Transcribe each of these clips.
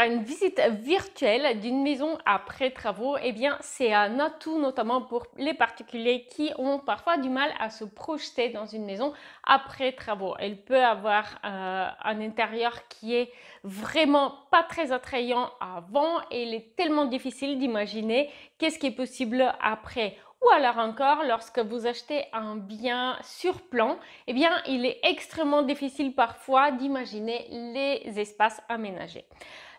Une visite virtuelle d'une maison après travaux, eh bien, c'est un atout notamment pour les particuliers qui ont parfois du mal à se projeter dans une maison après travaux. Elle peut avoir un intérieur qui est vraiment pas très attrayant avant et il est tellement difficile d'imaginer qu'est-ce qui est possible après. Ou alors encore, lorsque vous achetez un bien sur plan, eh bien, il est extrêmement difficile parfois d'imaginer les espaces aménagés.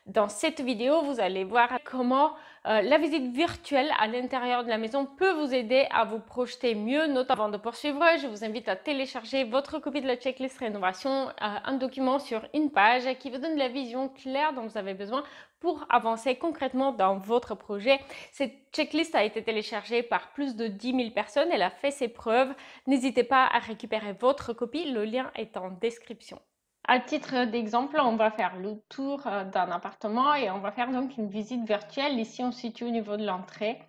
Dans cette vidéo, vous allez voir comment la visite virtuelle à l'intérieur de la maison peut vous aider à vous projeter mieux. Notamment, avant de poursuivre, je vous invite à télécharger votre copie de la checklist rénovation, un document sur une page qui vous donne la vision claire dont vous avez besoin pour avancer concrètement dans votre projet. Cette checklist a été téléchargée par plus de 10 000 personnes. Elle a fait ses preuves. N'hésitez pas à récupérer votre copie. Le lien est en description. À titre d'exemple, on va faire le tour d'un appartement et on va faire donc une visite virtuelle. Ici, on se situe au niveau de l'entrée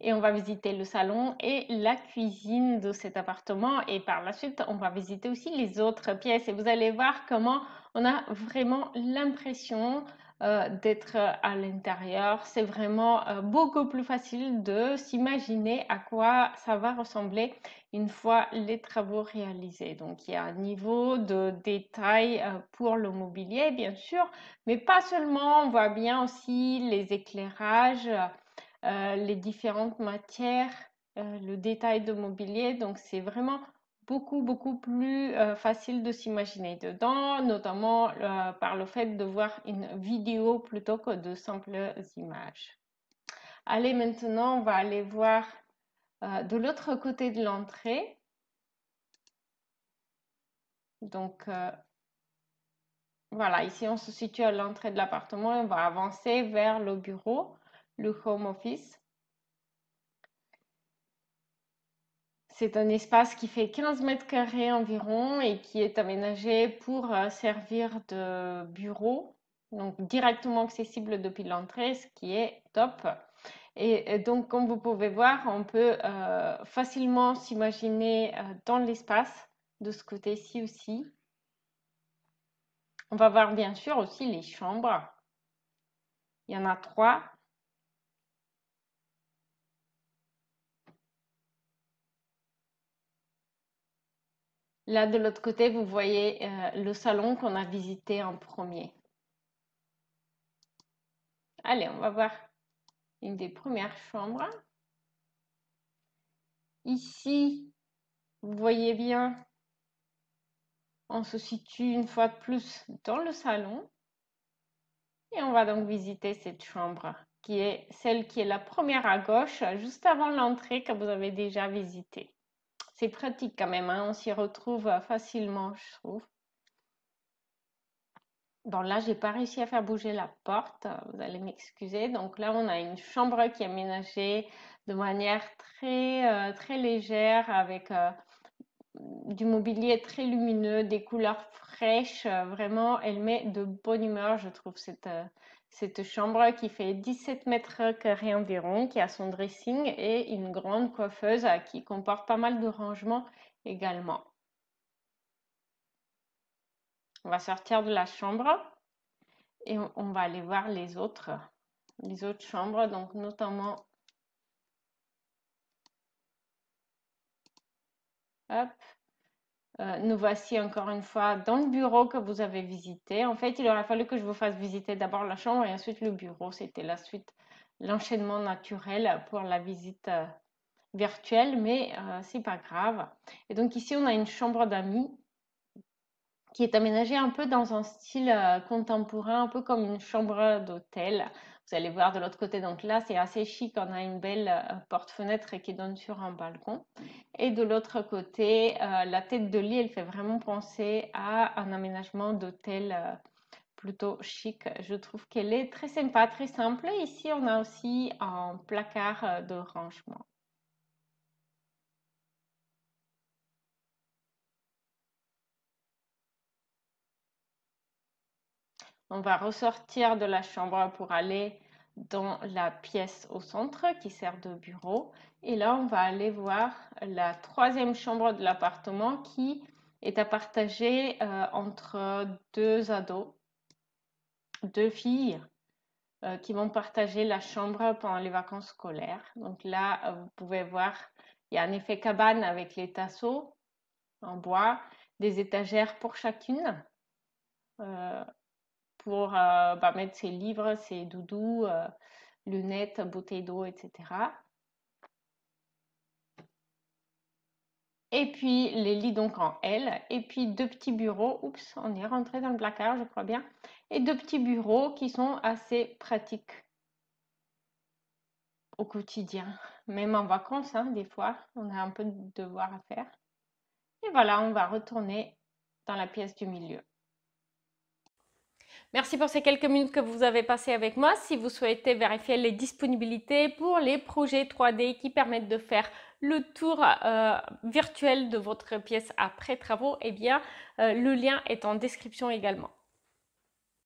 et on va visiter le salon et la cuisine de cet appartement. Et par la suite, on va visiter aussi les autres pièces et vous allez voir comment on a vraiment l'impression d'être à l'intérieur. C'est vraiment beaucoup plus facile de s'imaginer à quoi ça va ressembler une fois les travaux réalisés. Donc, il y a un niveau de détail pour le mobilier, bien sûr, mais pas seulement. On voit bien aussi les éclairages, les différentes matières, le détail de mobilier. Donc, c'est vraiment beaucoup plus facile de s'imaginer dedans, notamment par le fait de voir une vidéo plutôt que de simples images. Allez, maintenant, on va aller voir de l'autre côté de l'entrée. Donc, voilà, ici, on se situe à l'entrée de l'appartement et on va avancer vers le bureau, le home office. C'est un espace qui fait 15 mètres carrés environ et qui est aménagé pour servir de bureau, donc directement accessible depuis l'entrée, ce qui est top. Et donc, comme vous pouvez voir, on peut facilement s'imaginer dans l'espace de ce côté-ci aussi. On va voir bien sûr aussi les chambres. Il y en a 3. Là, de l'autre côté, vous voyez le salon qu'on a visité en premier. Allez, on va voir une des premières chambres. Ici, vous voyez bien, on se situe une fois de plus dans le salon. Et on va donc visiter cette chambre, qui est celle qui est la première à gauche, juste avant l'entrée que vous avez déjà visitée. C'est pratique quand même, hein, on s'y retrouve facilement, je trouve. Bon, là, j'ai pas réussi à faire bouger la porte, vous allez m'excuser. Donc là, on a une chambre qui est aménagée de manière très légère avec du mobilier très lumineux, des couleurs fraîches. Vraiment, elle met de bonne humeur, je trouve, cette chambre qui fait 17 mètres carrés environ, qui a son dressing et une grande coiffeuse qui comporte pas mal de rangements également. On va sortir de la chambre et on va aller voir les autres chambres, donc notamment, hop, nous voici encore une fois dans le bureau que vous avez visité. En fait, il aurait fallu que je vous fasse visiter d'abord la chambre et ensuite le bureau. C'était la suite, l'enchaînement naturel pour la visite virtuelle, mais c'est pas grave. Et donc ici, on a une chambre d'amis qui est aménagée un peu dans un style contemporain, un peu comme une chambre d'hôtel. Vous allez voir de l'autre côté, donc là c'est assez chic, on a une belle porte-fenêtre qui donne sur un balcon. Et de l'autre côté, la tête de lit, elle fait vraiment penser à un aménagement d'hôtel plutôt chic. Je trouve qu'elle est très sympa, très simple. Ici, on a aussi un placard de rangement. On va ressortir de la chambre pour aller dans la pièce au centre qui sert de bureau. Et là, on va aller voir la troisième chambre de l'appartement qui est à partager entre deux ados, deux filles. qui vont partager la chambre pendant les vacances scolaires. Donc là, vous pouvez voir, il y a un effet cabane avec les tasseaux en bois, des étagères pour chacune, pour mettre ses livres, ses doudous, lunettes, bouteilles d'eau, etc. Et puis les lits donc en L, et puis deux petits bureaux, oups, on est rentré dans le placard, je crois bien, et deux petits bureaux qui sont assez pratiques au quotidien, même en vacances, hein, des fois, on a un peu de devoirs à faire. Et voilà, on va retourner dans la pièce du milieu. Merci pour ces quelques minutes que vous avez passées avec moi. Si vous souhaitez vérifier les disponibilités pour les projets 3D qui permettent de faire le tour virtuel de votre pièce après travaux, eh bien, le lien est en description également.